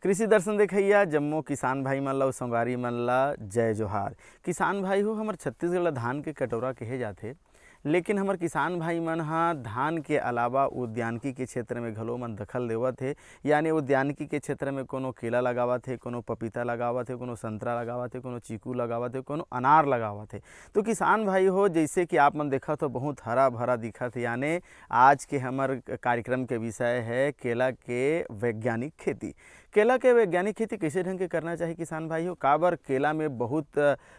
कृषि दर्शन देखैया जम्मो किसान भाई मन ला अउ संगवारी मन ला जय जोहार। किसान भाई हो हमर छत्तीसगढ़ ला धान के कटोरा कहे जाथे, लेकिन हमर किसान भाई मन हा धान के अलावा उद्यानिकी के क्षेत्र में घलो मन दखल देवत हे। यानी उद्यानिकी के क्षेत्र में कोनो केला लगावत हे, कोनो पपीता लगावत हे, कोनो संतरा लगावत हे, कोनो चीकू लगावत हे, कोनो अनार लगावत हे। तो किसान भाई हो जैसे कि आप मन देखत हो बहुत हरा भरा दिखत हे। यानी आज के हमर कार्यक्रम के विषय है केला के वैज्ञानिक खेती। केला के वैज्ञानिक खेती कैसे ढंग के करना चाहिए किसान भाई हो। काबर केला में बहुत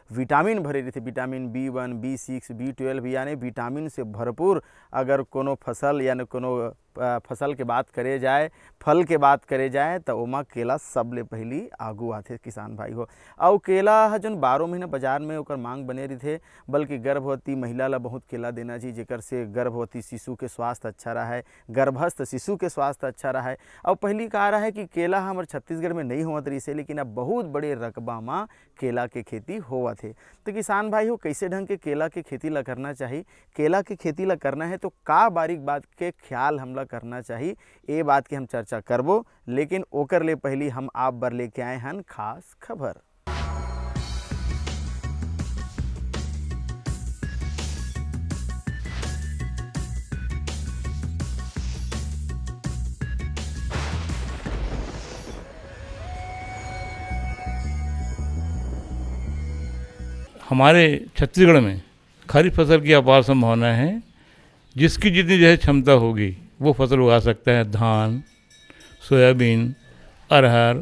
विटामिन भरे रहते, विटामिन B1, B6, B12 यानी विटामिन से भरपूर अगर कोनो फसल यानी कोनो फसल के बात करे जाए, फल के बात करे जाए तो ओमा केला सबले पहली आगू आथे किसान भाई हो। और केला ह जोन 12 महीना बाजार में ओकर मांग बने रही, बल्कि गर्भवती महिला ला बहुत केला देना चाहिए, जेकर से गर्भवती शिशु के स्वास्थ्य अच्छा रहा, गर्भस्थ शिशु के स्वास्थ्य अच्छा रहा। और पहली कहा रहा है कि केला हमारे छत्तीसगढ़ में नहीं होवत रही से, लेकिन अब बहुत बड़े रकबा में केला के खेती होवत है। तो किसान भाई हो कैसे ढंग के केला के खेती ला करना चाहिए, केला के खेती ला करना है तो का बारीक बात के ख्याल हमला करना चाहिए, ये बात की हम चर्चा करबो। लेकिन ओकर ले पहली हम आप बर लेके आए हन खास खबर। हमारे छत्तीसगढ़ में खरीफ फसल की अपार संभावना है। जिसकी जितनी जो है क्षमता होगी वो फसल उगा सकता है। धान, सोयाबीन, अरहर,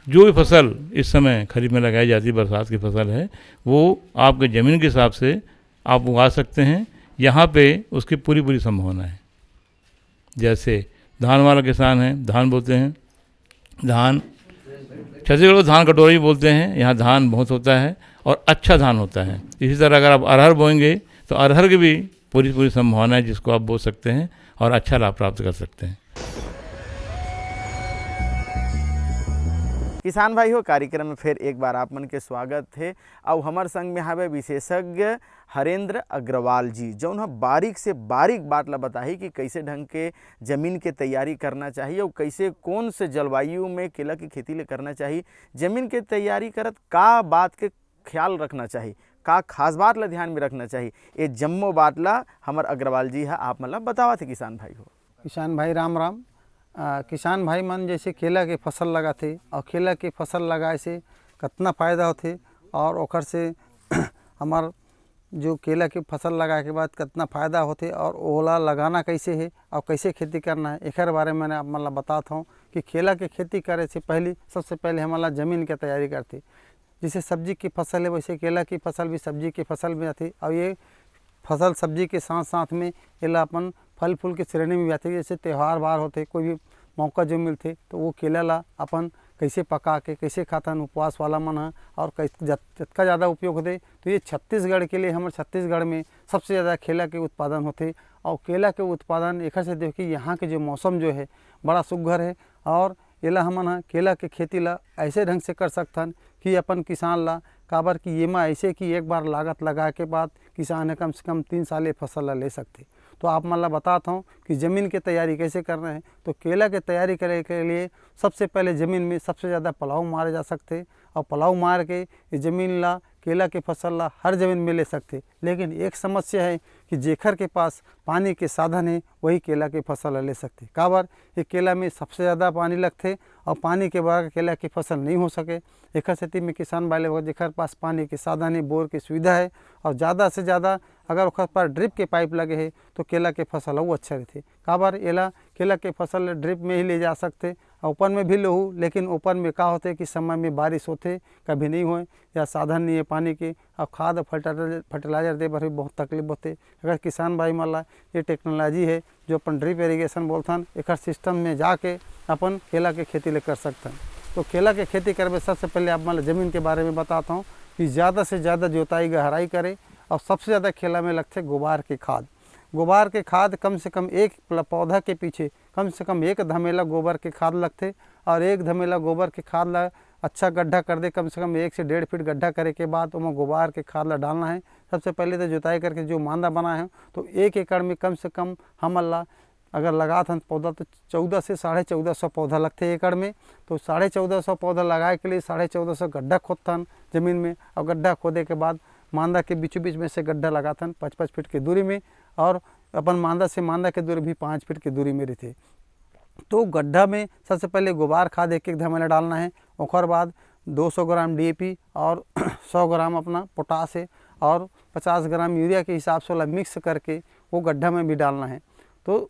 जो भी फसल इस समय खरीफ में लगाई जाती है, बरसात की फसल है, वो आपके ज़मीन के हिसाब से आप उगा सकते हैं। यहाँ पे उसकी पूरी पूरी संभावना है। जैसे धान वाला किसान है, धान बोते हैं, धान छत्तीसगढ़ को धान कटोरी बोलते हैं। यहाँ धान बहुत होता है और अच्छा धान होता है। इसी तरह अगर आप अरहर बोएंगे तो अरहर की भी पूरी पूरी संभावना है, जिसको आप बो सकते हैं और अच्छा लाभ प्राप्त कर सकते हैं। किसान भाई हो कार्यक्रम में फिर एक बार आप मन के स्वागत है। और हमार संग में हवे विशेषज्ञ हरेंद्र अग्रवाल जी, जौन बारीक से बारीक बात ला बताही कि कैसे ढंग के जमीन के तैयारी करना चाहिए और कैसे कौन से जलवायु में केला की खेती ले करना चाहिए। जमीन के तैयारी करत का बात के ख्याल रखना चाहिए, का खास बात ला ध्यान में रखना चाहिए, ये जम्मो बात ला हमार अग्रवाल जी है आप मतलब बतावत है किसान भाई हो। किसान भाई राम राम। किसान भाई मन जैसे केला के फसल लगाते और केला के फसल लगाए से कितना फ़ायदा होते और ओकर से हमार जो केला के फसल लगाए के बाद कितना फ़ायदा होते और ओला लगाना कैसे है और कैसे खेती करना है, एक बारे में मैंने आप मतलब बताता हूँ कि केला के खेती करे से पहले सबसे पहले हमारा ज़मीन की तैयारी करते। जैसे सब्जी की फसल है वैसे केला की फसल भी सब्जी की फसल में आती और ये फसल सब्जी के साथ साथ में केला अपन फल फूल के श्रेणी में भी आते। जैसे त्यौहार बार होते, कोई भी मौका जो मिलते तो वो केला ला अपन कैसे पका के कैसे खातन उपवास वाला मन है और जितना ज़्यादा उपयोग होते। तो ये छत्तीसगढ़ के लिए हमारे छत्तीसगढ़ में सबसे ज़्यादा केला के उत्पादन होते। और केला के उत्पादन एक से देखिए यहाँ के जो मौसम जो है बड़ा सुघर है और एला हमन केला के खेती ला ऐसे ढंग से कर सकथन कि अपन किसान ला काबर कि ये में ऐसे कि एक बार लागत लगा के बाद किसान है कम से कम 3 साल ये फसल ला ले सकते। तो आप मतलब बताता हूँ कि ज़मीन की तैयारी कैसे करना है। तो केला की तैयारी करने के लिए सबसे पहले ज़मीन में सबसे ज़्यादा पलाव मारे जा सकते और पलाव मार के ये ज़मीन ला केला के फसल ला हर ज़मीन में ले सकते। लेकिन एक समस्या है कि जेखर के पास पानी के साधन है वही केला के फसल ला ले सकते। काबर ये केला में सबसे ज़्यादा पानी लगते और पानी के बगैर केला की फसल नहीं हो सके। एक स्थिति में किसान भाई लोग जेखर पास पानी के साधन है, बोर की सुविधा है और ज़्यादा से ज़्यादा अगर ओकर पर ड्रिप के पाइप लगे है तो केला के फसल वो अच्छा रहते। काबर एला केला के फसल ड्रिप में ही ले जा सकते और ऊपर में भी लहू। लेकिन ऊपर में का होते कि समय में बारिश होते कभी नहीं होए या साधन नहीं है पानी के और खाद फर्टिलाइजर दे पर भी बहुत तकलीफ होते। अगर किसान भाई माला ये टेक्नोलॉजी है जो अपन ड्रिप इरीगेशन बोलथन एक सिस्टम में जाके अपन केला के खेती ले कर सकते। तो केला के खेती करने सबसे पहले आप मतलब ज़मीन के बारे में बताता हूँ कि ज़्यादा से ज़्यादा जोताई गहराई करे और सबसे ज़्यादा केला में लगते गोबर के खाद। गोबर के खाद कम से कम एक पौधा के पीछे कम से कम 1 धमेला गोबर के खाद लगते और 1 धमेला गोबर के खाद ला अच्छा गड्ढा कर दे। कम से कम 1 से 1.5 फीट गड्ढा करे के बाद उसमें गोबर के खाद ला डालना है। सबसे पहले तो जुताई करके जो मांदा बना है तो 1 एकड़ में कम से कम हम ला अगर लगात हन पौधा तो 1400 से 1450 पौधा लगते एकड़ में। तो 1450 पौधा लगाए के लिए 1450 गड्ढा खोदथन ज़मीन में, और गड्ढा खोदे के बाद मांदा के बीचों बीच में से गड्ढा लगाथन 5-5 फीट की दूरी में, और अपन मांदा से मांदा के दूरी भी 5 फीट की दूरी में रहती। तो गड्ढा में सबसे पहले गोबर खाद एक धमेला डालना है, और बाद 200 ग्राम DAP और 100 ग्राम अपना पोटास है, और 50 ग्राम यूरिया के हिसाब से वाला मिक्स करके वो गड्ढा में भी डालना है। तो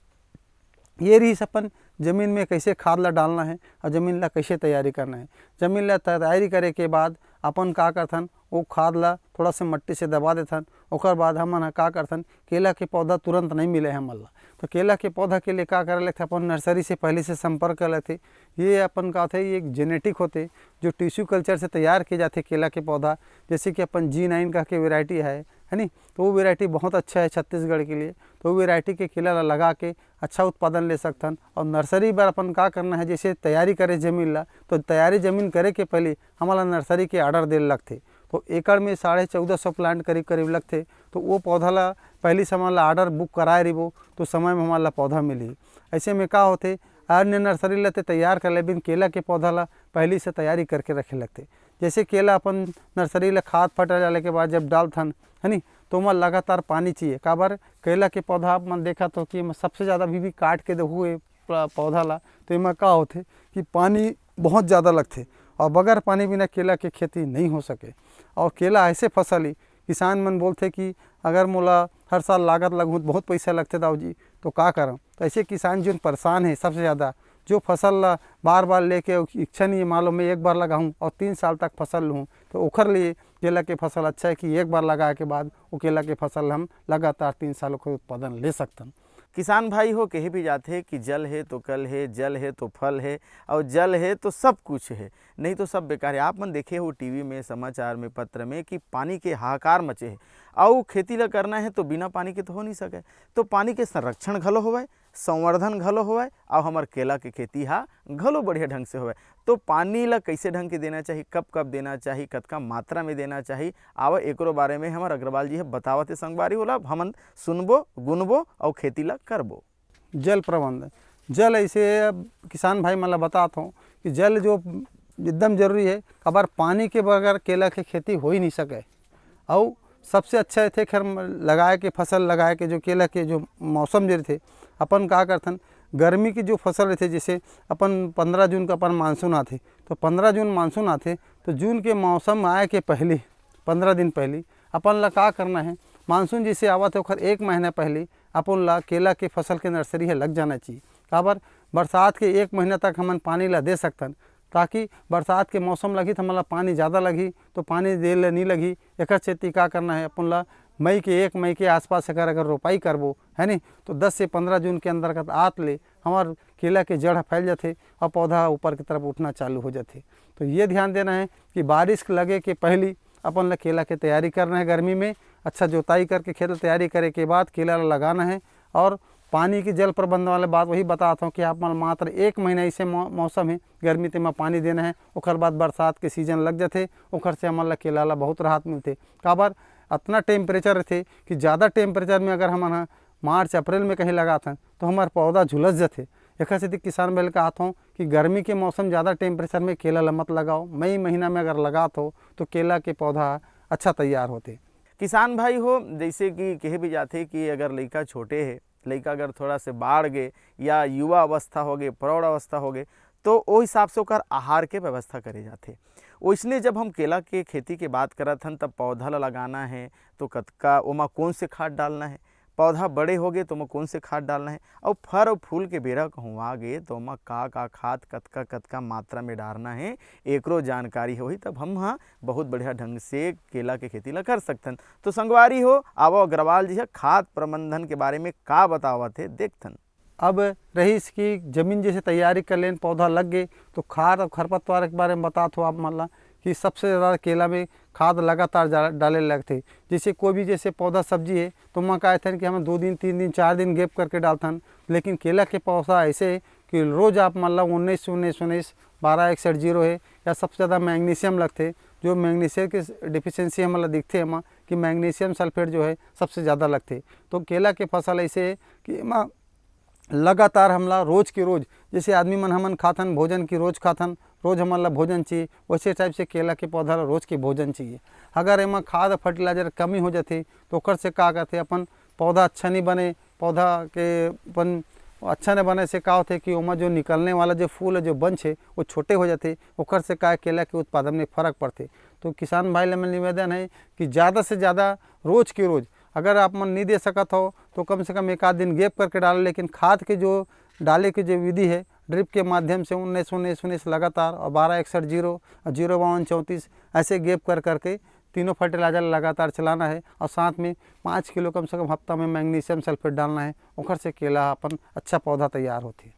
ये रही अपन ज़मीन में कैसे खाद ला डालना है और ज़मीन ला कैसे तैयारी करना है। ज़मीन ला तैयारी करे के बाद अपन का करथन, वो खाद ला थोड़ा से मट्टी से दबा देथन। ओकर बाद हमन का करथन, केला के पौधा तुरंत नहीं मिले हमन ला, तो केला के पौधा के लिए का करे लगथे, अपन नर्सरी से पहले से संपर्क कर लेते। ये अपन का होते, ये एक जेनेटिक होते जो टिश्यू कल्चर से तैयार किए जाते केला के पौधा। जैसे कि अपन G9 का के वेराइटी है नहीं, तो वो वेराइटी बहुत अच्छा है छत्तीसगढ़ के लिए। तो वो वेराइटी के केला ला लगा के अच्छा उत्पादन ले सकथन। और नर्सरी बार अपन का करना है, जैसे तैयारी करे ज़मीन ला, तो तैयारी ज़मीन करे के पहले हमारा नर्सरी के ऑर्डर दे लगथे। तो एकड़ में 1450 प्लांट करीब करीब लगथे। तो वो पौधा ला पहली से हमारा ऑर्डर बुक कराए रहिबो तो समय में हमारा पौधा मिली। ऐसे में का होते, अन्य नर्सरी लेते तैयार कर लेकिन केला के पौधा ला पहली से तैयारी करके रखे लगते। जैसे केला अपन नर्सरी ला खाद फटा डाले के बाद जब डालथन है नी, तो वहाँ लगातार पानी चाहिए। काबर केला के पौधा आप मन देखा तो कि सबसे ज़्यादा भी काट के हुए पौधा ला, तो इमा का होते कि पानी बहुत ज़्यादा लगते, और बगैर पानी बिना केला के खेती नहीं हो सके। और केला ऐसे फसल ही किसान मन बोलते कि अगर मोला हर साल लागत लगू बहुत पैसा लगते दाऊ जी, तो का करम। तो ऐसे किसान जो परेशान है सबसे ज़्यादा, जो फसल ला बार बार लेके इच्छा नहीं है मालूम मैं एक बार लगाऊं और 3 साल तक फसल लूँ, तो ओखर लिए केला के फसल अच्छा है कि एक बार लगाए के बाद वो केला के फसल हम लगातार 3 सालों का उत्पादन ले सकते। किसान भाई हो कहे भी जाते कि जल है तो कल है, जल है तो फल है, और जल है तो सब कुछ है, नहीं तो सब बेकार है। आप मन देखे हो टीवी में, समाचार में, पत्र में कि पानी के हाहाकार मचे है, और खेती ला करना है तो बिना पानी के तो हो नहीं सके। तो पानी के संरक्षण घलो होवे, संवर्धन घलो होवे, और हमार केला के खेती हा घलो बढ़िया ढंग से होवे। तो पानी ला कैसे ढंग के देना चाहिए, कब कब देना चाहिए, कतका मात्रा में देना चाहिए, आवा एकरो बारे में हमार अग्रवाल जी बतावत संगवारी होला, हमन सुनबो, गुनबो और खेती ला करबो। जल प्रबंधन, जल ऐसे किसान भाई मतलब बताता हूँ कि जल जो एकदम जरूरी है। अगर पानी के बगैर केला की खेती हो ही नहीं सके। और सबसे अच्छा थे खैर लगाए के फसल लगाए के जो केला के जो मौसम जो थे, अपन का करथन, गर्मी की जो फसल रहते, जैसे अपन 15 जून का अपन मानसून आते, तो 15 जून मानसून आते, तो जून के मौसम आए के पहले 15 दिन पहले अपन ला का करना है, मानसून जैसे आवत है ओखर 1 महीना पहले अपन ला केला के फसल के नर्सरी है लग जाना चाहिए। काबर बरसात के 1 महीना तक हमन पानी ला दे सकतन, ताकि बरसात के मौसम लगी तो हमारा पानी ज़्यादा लगी तो पानी दे ले नहीं लगी। एक खेती का करना है अपन ला एक मई के आसपास अगर रोपाई करबो है नहीं, तो 10 से 15 जून के अंतर्गत आत ले हमार केला के जड़ फैल जाते और पौधा ऊपर की तरफ उठना चालू हो जाते। तो ये ध्यान देना है कि बारिश लगे के पहले अपन ला केला की तैयारी करना है। गर्मी में अच्छा जोताई करके खेत तैयारी करे के बाद केला लगाना है। और पानी की जल प्रबंधन वाले बात वही बताता हूँ कि आप मात्र 1 महीना ऐसे मौसम है गर्मी ते में पानी देना है, ओकर बाद बरसात के सीजन लग जाते, ओकर से हमारा केला ला बहुत राहत मिलते। काबर इतना टेम्परेचर रहते कि ज़्यादा टेम्परेचर में अगर हम मार्च अप्रैल में कहीं लगाते हैं तो हमारा पौधा झुलस जाते। एक से किसान भाई कहता हूँ कि गर्मी के मौसम ज़्यादा टेम्परेचर में केला ला मत लगाओ, मई महीना में अगर लगाते हो तो केला के पौधा अच्छा तैयार होते। किसान भाई हो जैसे कि कहे भी जाते कि अगर लड़का छोटे है, लड़का अगर थोड़ा से बाढ़ गए या युवा अवस्था हो गए, प्रौढ़ अवस्था हो गए, तो वो हिसाब से ओकर आहार के व्यवस्था करे जाते। वैसने जब हम केला के खेती के बात करत हन तब पौधा ला लगाना है तो कतका ओमा कौन से खाद डालना है, पौधा बड़े हो गए तो ओमा कौन से खाद डालना है, और फल और फूल के बेरा कहूँ आ गए तो ओमा का खाद कतका कतका मात्रा में डालना है, एकरो जानकारी होही तब हम हाँ बहुत बढ़िया ढंग से केला के खेती ला कर सकथन। तो संगवारी हो आवो अग्रवाल जी खाद प्रबंधन के बारे में का बतावत है देखथन। अब रही इसकी ज़मीन जैसे तैयारी कर लें, पौधा लग गए तो खाद और खरपतवार के बारे में बताते हो आप मान ला कि सबसे ज़्यादा केला में खाद लगातार डाले लगते। जैसे कोई भी जैसे पौधा सब्जी है तो मैं कहते हैं कि हमें 2 दिन 3 दिन 4 दिन गैप करके डालथन, लेकिन केला के पौधा ऐसे कि रोज़ आप मान ला 19 1261 है या सबसे ज़्यादा मैग्नीशियम लगते। जो मैग्नीशियम के डिफिशेंसी हमारा दिखते हैं हमें कि मैग्नीशियम सल्फेट जो है सबसे ज़्यादा लगते। तो केला के फसल ऐसे है कि लगातार हमला रोज के रोज, जैसे आदमी मन हमन खाथन भोजन की रोज खाथन, रोज हमन ला भोजन चाहिए, वैसे टाइप से केला के पौधा ला रोज के भोजन चाहिए। अगर एमा खाद फर्टिलाइजर कमी हो जाती तो ओकर से का करते अपन पौधा अच्छा नहीं बने, पौधा के अपन अच्छा नहीं बने से का होते कि ओमा जो निकलने वाला जो फूल है जो बंच है वो छोटे हो जाते, ओकर से का केला के उत्पादन में फर्क पड़ते। तो किसान भाई में निवेदन है कि ज़्यादा से ज़्यादा रोज के रोज, अगर आप मन नहीं दे सकत हो तो कम से कम एक आध दिन गैप करके डालें, लेकिन खाद के जो डाले की जो विधि है ड्रिप के माध्यम से 19-19-19 लगातार और 12-61-0 और 0-52-34 ऐसे गैप कर करके तीनों फर्टिलाइजर लगातार चलाना है, और साथ में 5 किलो कम से कम हफ्ता में मैग्नीशियम सल्फेट डालना है, ओखर से केला अपन अच्छा पौधा तैयार होती।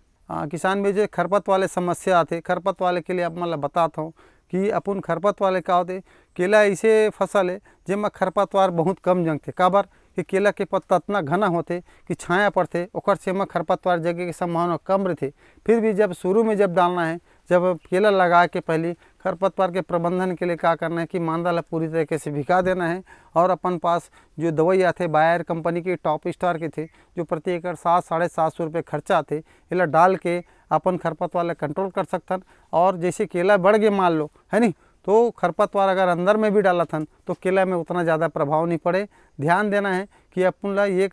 किसान भी जो खरपत वाले समस्या आते, खरपत वाले के लिए आप मतलब बताता हूँ कि अपन खरपत वाले का होते, केला ऐसे फसल है जिसमें खरपतवार बहुत कम जंगते, काबर कि केला के पत्ता इतना घना होते कि छाया पड़ते, ओकर से में खरपतवार जगह की संभावना कम रहती। फिर भी जब शुरू में जब डालना है, जब केला लगा के पहले खरपतवार के प्रबंधन के लिए क्या करना है कि मांदा ला पूरी तरीके से भिगा देना है, और अपन पास जो दवाई आते बायर कंपनी के टॉप स्टार के थे जो प्रति एकड़ 700-750 रुपये खर्चा आते, इला डाल के अपन खरपतवार ला कंट्रोल कर सकथन। और जैसे केला बढ़ गए मान लो है नहीं, तो खरपतवार अगर अंदर में भी डाला थन तो केला में उतना ज़्यादा प्रभाव नहीं पड़े। ध्यान देना है कि अपन ला एक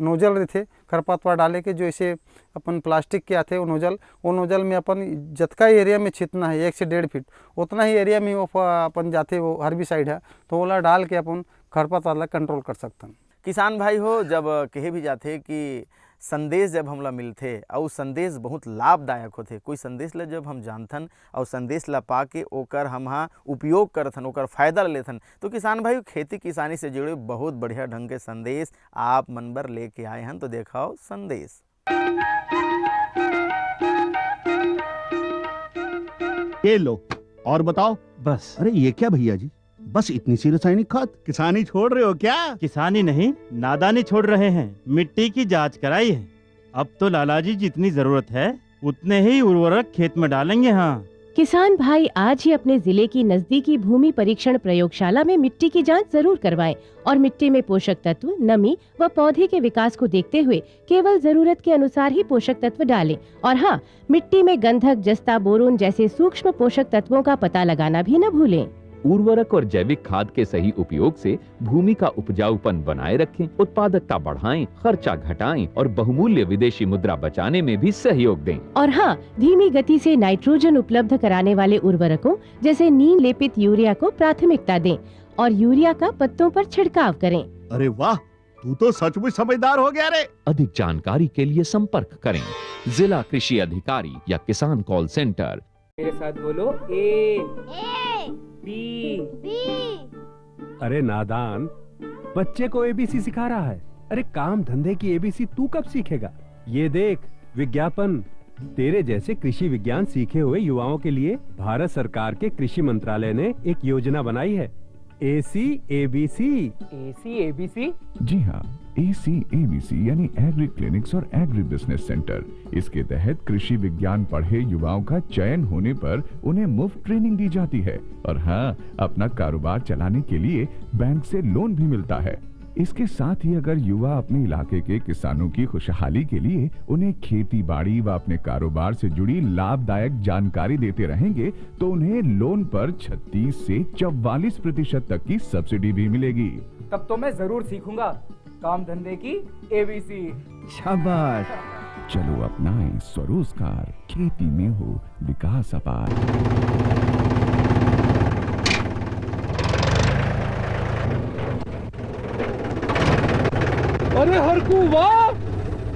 नोजल रहते खरपतवार डाले के, जो ऐसे अपन प्लास्टिक के आते वो नोजल में अपन जितना एरिया में छितना है 1 से 1.5 फीट उतना ही एरिया में वो अपन जाते वो हर्बिसाइड है, तो ओला डाल के अपन खरपतवार ला कंट्रोल कर सकथन। किसान भाई हो, जब कहे भी जाते कि संदेश जब हमला मिलते और संदेश बहुत लाभदायक होते, कोई संदेश ला जब हम जानथन और संदेश ला पाके ओकर हम उपयोग करथन, ओकर फायदा लेथन, तो किसान भाई खेती किसानी से जुड़े बहुत बढ़िया ढंग के संदेश आप मन बर लेके आए हैं। तो देखाओ संदेश। ये लो और बताओ। बस। अरे ये क्या भैया जी, बस इतनी सी रासायनिक खाद? किसानी छोड़ रहे हो क्या? किसानी नहीं, नादानी छोड़ रहे हैं। मिट्टी की जांच कराई है, अब तो लालाजी जितनी जरूरत है उतने ही उर्वरक खेत में डालेंगे। हाँ, किसान भाई आज ही अपने जिले की नजदीकी भूमि परीक्षण प्रयोगशाला में मिट्टी की जांच जरूर करवाएं और मिट्टी में पोषक तत्व, नमी व पौधे के विकास को देखते हुए केवल जरूरत के अनुसार ही पोषक तत्व डालें। और हाँ, मिट्टी में गंधक, जस्ता, बोरोन जैसे सूक्ष्म पोषक तत्वों का पता लगाना भी न भूलें। उर्वरक और जैविक खाद के सही उपयोग से भूमि का उपजाऊपन बनाए रखें, उत्पादकता बढ़ाएं, खर्चा घटाएं और बहुमूल्य विदेशी मुद्रा बचाने में भी सहयोग दें। और हाँ, धीमी गति से नाइट्रोजन उपलब्ध कराने वाले उर्वरकों जैसे नीम लेपित यूरिया को प्राथमिकता दें और यूरिया का पत्तों पर छिड़काव करें। अरे वाह, तू तो सचमुच समझदार हो गया रे। अधिक जानकारी के लिए संपर्क करें जिला कृषि अधिकारी या किसान कॉल सेंटर। मेरे साथ बोलो ए बी। अरे नादान, बच्चे को एबीसी सिखा रहा है। अरे काम धंधे की एबीसी तू कब सीखेगा? ये देख विज्ञापन, तेरे जैसे कृषि विज्ञान सीखे हुए युवाओं के लिए भारत सरकार के कृषि मंत्रालय ने एक योजना बनाई है, ACABC। ACABC? जी हाँ, ACABC यानी एग्री क्लिनिक्स और एग्री बिजनेस सेंटर। इसके तहत कृषि विज्ञान पढ़े युवाओं का चयन होने पर उन्हें मुफ्त ट्रेनिंग दी जाती है, और हाँ, अपना कारोबार चलाने के लिए बैंक से लोन भी मिलता है। इसके साथ ही अगर युवा अपने इलाके के किसानों की खुशहाली के लिए उन्हें खेती बाड़ी व अपने कारोबार से जुड़ी लाभदायक जानकारी देते रहेंगे तो उन्हें लोन पर 36 से 44% तक की सब्सिडी भी मिलेगी। तब तो मैं जरूर सीखूंगा काम धंधे की ABC। शाबाश, चलो अपनाएं स्वरोजगार, खेती में हो विकास अपार। अरे हरकू वाह,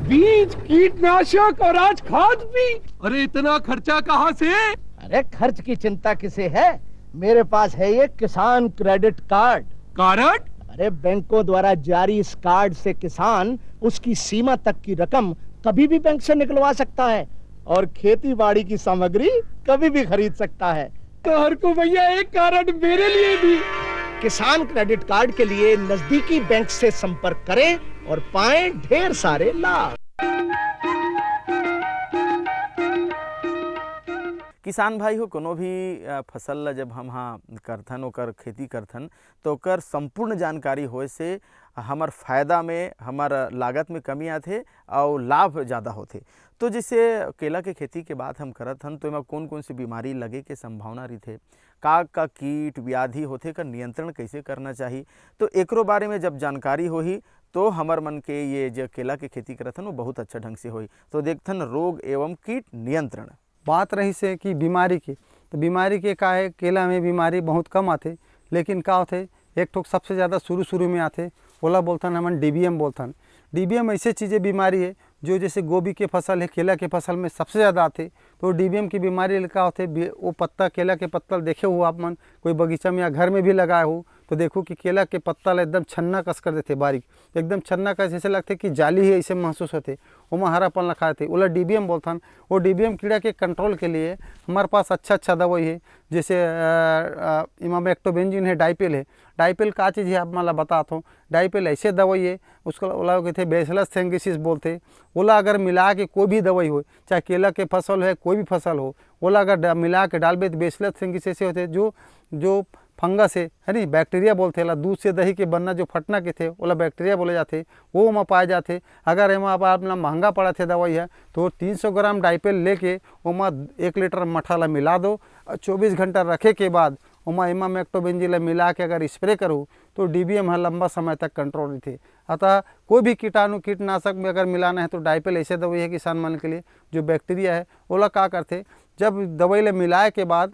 बीज, कीटनाशक और आज खाद भी। अरे इतना खर्चा कहाँ से? अरे खर्च की चिंता किसे है, मेरे पास है ये किसान क्रेडिट कार्ड। कार्ड? अरे बैंकों द्वारा जारी इस कार्ड से किसान उसकी सीमा तक की रकम कभी भी बैंक से निकलवा सकता है और खेती बाड़ी की सामग्री कभी भी खरीद सकता है। तो हरकू भैया एक कार्ड मेरे लिए भी। किसान क्रेडिट कार्ड के लिए नजदीकी बैंक से संपर्क करें और पाएं ढेर सारे लाभ। किसान भाई हो कोनो भी फसल ला जब हम हाँ करथन ओकर खेती करथन तो ओकर संपूर्ण जानकारी होए से हमार फायदा में हमार लागत में कमी आथे और लाभ ज़्यादा होथे। तो जैसे केला के खेती के बाद हम करत हन तो एमा कौन कौन सी बीमारी लगे के संभावना रही, का कीट व्याधि होथे का नियंत्रण कैसे करना चाहिए, तो एकरो बारे में जब जानकारी होही तो हमर मन के ये जो केला के खेती करत हन वो बहुत अच्छा ढंग से होई। तो देखथन रोग एवं कीट नियंत्रण। बात रही से कि बीमारी की, तो बीमारी के का है केला में बीमारी बहुत कम आते, लेकिन का होते एक ठोक सबसे ज़्यादा शुरू में आते ओला बोलथन हमन डीबीएम बोलथन। डीबीएम ऐसे चीज़ें बीमारी है जो जैसे गोभी के फसल है केला के फसल में सबसे ज़्यादा आते। तो डीबीएम की बीमारी का होते वो पत्ता केला के पत्ता देखे हो आप मन कोई बगीचा में या घर में भी लगाए हो तो देखो कि केला के पत्ता एकदम छन्ना कस कर देते, बारीक एकदम छन्ना कस जैसे लगते कि जाली है ऐसे महसूस होते, वो हरापन लखा थे ओला डीबीएम बोलथन। वो डीबीएम कीड़ा के कंट्रोल के लिए हमारे पास अच्छा दवाई है, जैसे इमामेक्टोबेंजीन है, डाइपेल है। डाइपेल का चीज़ है आप मला बताता हूँ। डाइपेल ऐसे दवाई है उसको ओला कहते बेसिलस थ्रैंगिसिस बोलते। ओला अगर मिला के कोई भी दवाई हो चाहे केला के फसल है कोई भी फसल हो ओला अगर मिला के डालबे तो बेसिलस थ्रैंगिसिस होते जो फंगस है नहीं बैक्टीरिया बोलते ला दूध से दही के बनना जो फटना के थे ओला बैक्टीरिया बोले जाते वो में पाए जाते। अगर एमा अपना महंगा पड़ा थे दवाई है तो 300 ग्राम डाइपेल लेके ओमा 1 लीटर मठाला मिला दो और 24 घंटा रखे के बाद ओमा इमामेक्टोबेंजीन मिला के अगर स्प्रे करो तो डीबीएम है लंबा समय तक कंट्रोल रहते। अतः कोई भी कीटाणु कीटनाशक में अगर मिलाना है तो डाइपेल ऐसे दवाई है किसान मन के लिए जो बैक्टीरिया है ओला का करते जब दवाई ले मिलाए के बाद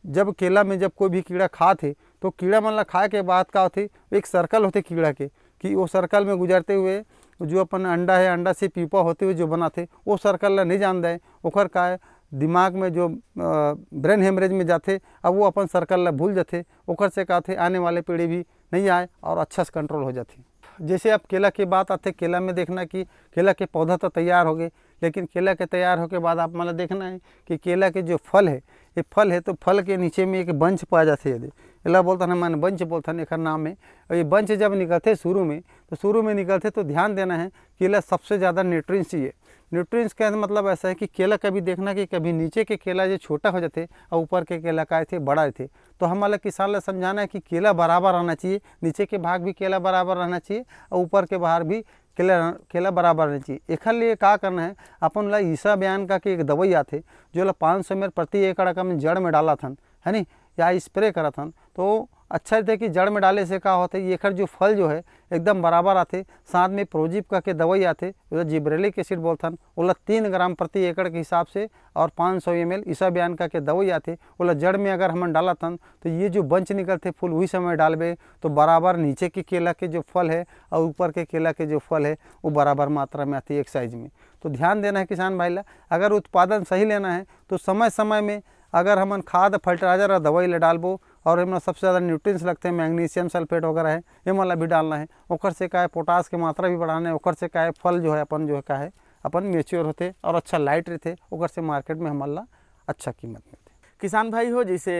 जब केला में जब कोई भी कीड़ा खाते तो कीड़ा मन ला खाए के बाद का होते एक सर्कल होते कीड़ा के कि वो सर्कल में गुजरते हुए जो अपन अंडा है अंडा से पीपा होते हुए जो बनाते वो सर्कल ला नहीं जान दे ओकर का है दिमाग में जो ब्रेन हेमरेज में जाते अब वो अपन सर्कल ला भूल जाते ओकर से का थे आने वाले पीढ़ी भी नहीं आए और अच्छा से कंट्रोल हो जाती। जैसे अब केला की बात आते केला में देखना कि केला के पौधा तो तैयार हो गए, लेकिन केला के तैयार होके बाद आप मतलब देखना है कि केला के जो फल है ये फल है तो फल के नीचे में एक बंच पाया जाते है एला बोलता है मैंने बंच बोलता है एक नाम में। और ये बंच जब निकलते शुरू में निकलते तो ध्यान देना है केला सबसे ज़्यादा न्यूट्रिएंट्स चाहिए। न्यूट्रिएंट्स का मतलब ऐसा है कि केला कभी देखना कि कभी नीचे के केला जो छोटा हो जाते और ऊपर के केला का थे बड़ा थे। तो हमारा किसान ला समझाना है कि केला बराबर रहना चाहिए, नीचे के भाग भी केला बराबर रहना चाहिए और ऊपर के बाहर भी केला बराबर रहना चाहिए। एक लिए का करना है अपन ला ईसा बयान का कि एक दवाई आते जो ला 500 ml प्रति एकड़ का में जड़ में डाला था है नहीं या स्प्रे करा था तो अच्छा रहता कि जड़ में डाले से का होता है ये जो फल जो है एकदम बराबर आते। साथ में प्रोजीप का के दवाई आते जिब्रेलिक एसिड बोलता ओला 3 ग्राम प्रति एकड़ के हिसाब से और 500 ml ईसा बयान का के दवाई आते ओला जड़ में अगर हम डाला था तो ये जो बंच निकलते फूल वही समय डालबे तो बराबर नीचे के केला के जो फल है और ऊपर के केला के जो फल है वो बराबर मात्रा में आती है एक साइज में। तो ध्यान देना है किसान भाई ला अगर उत्पादन सही लेना है तो समय समय में अगर हमन खाद फर्टिलाइजर और दवाई ले डालबो और इनमें सबसे ज़्यादा न्यूट्रिएंट्स लगते हैं मैग्नीशियम सल्फेट वगैरह है ये वाला भी डालना है। ओकर से का है पोटास की मात्रा भी बढ़ाना है। ओकर से का है फल जो है अपन जो है का है अपन मेच्योर होते और अच्छा लाइट रहते ओकर से मार्केट में हमारा अच्छा कीमत मिलती। किसान भाई हो जैसे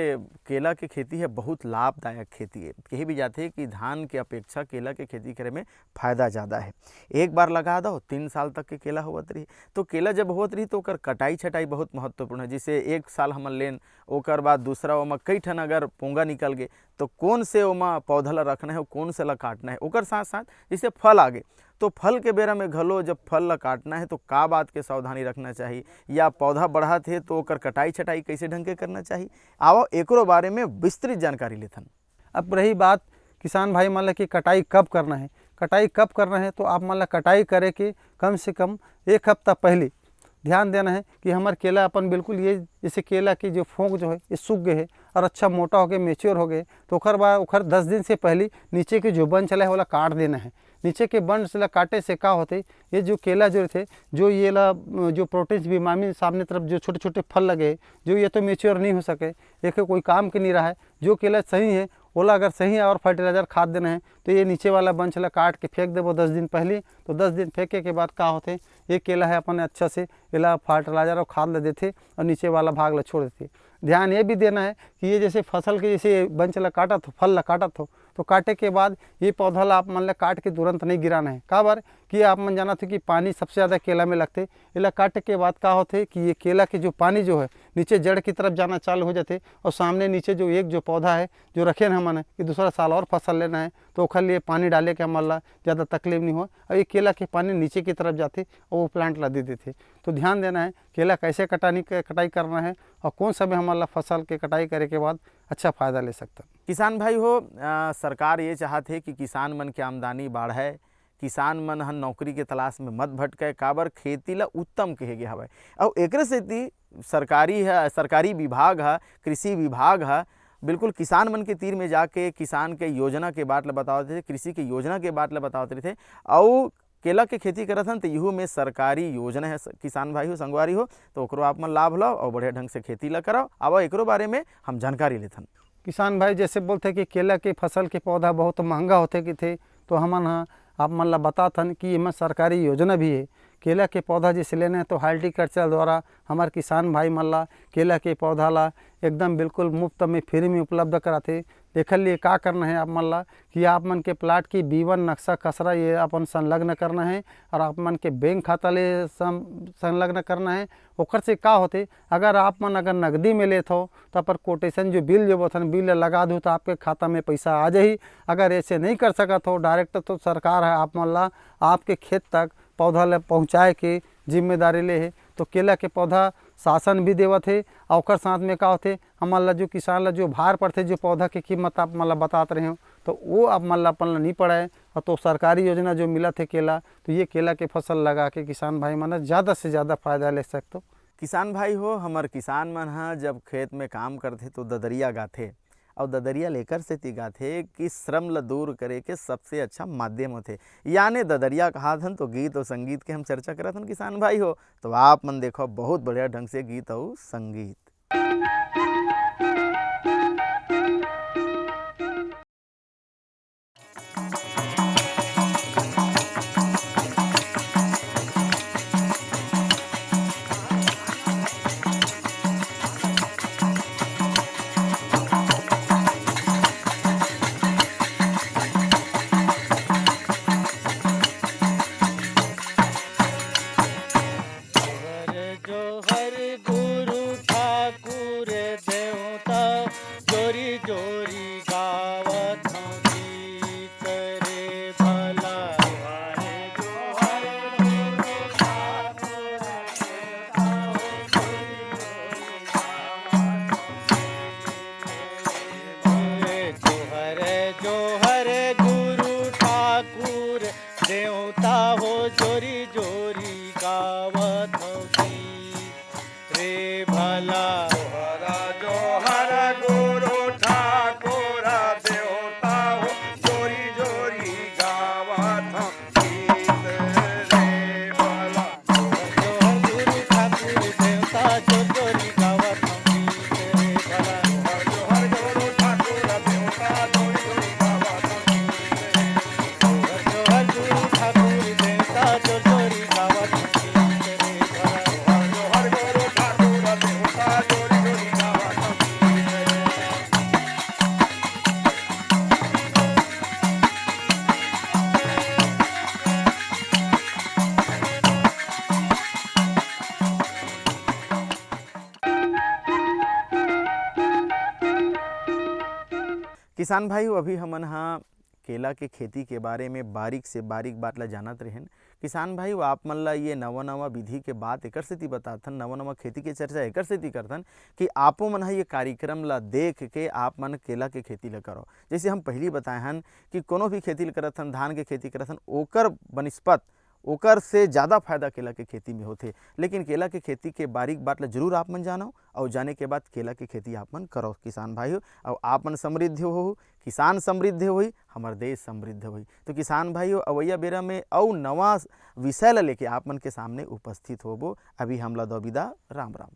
केला की खेती है बहुत लाभदायक खेती है, कही भी जाते हैं कि धान के अपेक्षा केला के खेती करे में फ़ायदा ज़्यादा है। एक बार लगा दो 3 साल तक के केला होत रही तो केला जब होत रही तो ओकर कटाई छटाई बहुत महत्वपूर्ण है। जैसे 1 साल हमन लेन ओकर बाद दूसरा ओमा कई ठन अगर पोंगा निकल गए तो कौन से ओमा पौधा ला रखना है कौन से ला काटना है। ओकर साथ साथ जैसे फल आ गए तो फल के बेरा में घलो जब फल ला काटना है तो का बात के सावधानी रखना चाहिए या पौधा बढ़ात है तो ओकर कटाई छटाई कैसे ढंग के करना चाहिए। आओ एकरो बारे में विस्तृत जानकारी लेथन। अब रही बात किसान भाई मान ला कि कटाई कब करना है, कटाई कब करना है तो आप मान ला कटाई करे के कम से कम 1 हफ्ता पहले ध्यान देना है कि हमारे केला अपन बिल्कुल ये जैसे केला की जो फोंक जो है ये सूख गए है और अच्छा मोटा हो गए मेच्योर हो गए तो ओखर 10 दिन से पहले नीचे के जो बन चला है वाला काट देना है। नीचे के बन से काटे से का होते ये जो केला जो थे जो ये ला जो प्रोटीन्स विटामिन सामने तरफ जो छोटे छोटे फल लगे जो ये तो मेच्योर नहीं हो सके एक कोई काम के नहीं रहा है। जो केला सही है ओला अगर सही है और फर्टिलाइजर खाद देना है तो ये नीचे वाला बंच ला काट के फेंक देवो 10 दिन पहले। तो 10 दिन फेंके के बाद का होते ये केला है अपन अच्छा से एला फर्टिलाइजर और खाद ला देते और नीचे वाला भाग ला छोड़ देते। ध्यान ये भी देना है कि ये जैसे फसल के जैसे बंच ला काटा तो फल ला काटा तो तो काटे के बाद ये पौधा ला आप मान ला काट के तुरंत नहीं गिराना है। का बार कि आप मन जाना थे कि पानी सबसे ज़्यादा केला में लगते, इला काटे के बाद का होते कि ये केला के जो पानी जो है नीचे जड़ की तरफ जाना चालू हो जाते और सामने नीचे जो एक जो पौधा है जो रखे ना हमने कि दूसरा साल और फसल लेना है तो ओखर लिए पानी डाले के हमारा ज़्यादा तकलीफ नहीं हो और ये केला के पानी नीचे की तरफ जाते और वो प्लांट ला दे देते। तो ध्यान देना है केला कैसे कटाई करना है और कौन समय हमारा फसल के कटाई करे के बाद अच्छा फ़ायदा ले सकता। किसान भाई हो, सरकार ये चाहते कि किसान मन के आमदनी बढ़े, किसान मन हन नौकरी के तलाश में मत भटके, काबर खेती ला उत्तम कहे गए हवे और एकरे सेती सरकारी विभाग है, कृषि विभाग है, बिल्कुल किसान मन के तीर में जाके किसान के योजना के बात ला बताते थे, कृषि के योजना के बात ला बताते थे और केला के खेती करत हन तो इहू में सरकारी योजना है किसान भाई हो संगवारी हो तो ओकरो आप मन लाभ लो और बढ़िया ढंग से खेती ला कराओ। अब एकरो बारे में हम जानकारी लेथन। किसान भाई जैसे बोलते कि केला के फसल के पौधा बहुत महंगा होते कि थे तो हमन हाँ आप मन ला बताथन कि इमें सरकारी योजना भी है। केला के पौधा जैसे लेने हैं तो हार्टिकल्चर द्वारा हमारे किसान भाई मन ला केला के पौधा ला एकदम बिल्कुल मुफ्त में फ्री में उपलब्ध कराते। देख लिए का करना है आप मन ला कि आप मन के प्लाट की B1 नक्शा खसरा ये अपन संलग्न करना है और आप मन के बैंक खाता ले संलग्न करना है। ओकर से का होते अगर आप मन अगर नकदी में लेते हो तो पर कोटेशन जो बिल जो बोथन बिल लगा दो तो आपके खाता में पैसा आ जाही। अगर ऐसे नहीं कर सकत हो डायरेक्ट तो सरकार है आप मन ला आपके खेत तक पौधा ले पहुँचाए के जिम्मेदारी ले है। तो केला के पौधा शासन भी देवत है और ओकर साथ में का होते हमारा ला जो किसान ला जो भार पड़ते जो पौधा की कीमत आप मतलब बताते रहे हो तो वो आप मन ला अपन ला नहीं पड़ा है। और तो सरकारी योजना जो मिला थे केला तो ये केला के फसल लगा के किसान भाई मन ज़्यादा से ज़्यादा फायदा ले सकते। किसान भाई हो, हमार किसान मन हाँ जब खेत में काम करते तो ददरिया गाथे और ददरिया लेकर से तिगाथे कि श्रम ल दूर करे के सबसे अच्छा माध्यम होते, यानी ददरिया कहा थन तो गीत और संगीत के हम चर्चा करत हन किसान भाई हो। तो आप मन देखो बहुत बढ़िया ढंग से गीत और संगीत। किसान भाई अभी हमन हाँ केला के खेती के बारे में बारीक से बारीक बात ला जानत रहें। किसान भाई आप मन ला ये नवा नवा विधि के बात एकर सेती बताथन, नवा नवा खेती के चर्चा एकर सेती करथन कि आपो मन ये कार्यक्रम ला देख के आप मन केला के खेती ला करो। जैसे हम पहली बताए हन कि कोनो भी खेती करथन, धान के खेती करथन ओकर बनस्पत ओकर से ज़्यादा फायदा केला के खेती में होते, लेकिन केला के खेती के बारीक बात ला जरूर आप मन जानो और जाने के बाद केला के खेती आप मन करो किसान भाई हो और आप मन समृद्ध हो, किसान समृद्ध होई, हमार देश समृद्ध होई। तो किसान भाई हो अवैया बेरा में और नवा विषय ला लेके आप मन के सामने उपस्थित होबो। अभी हमला दो विदा, राम राम।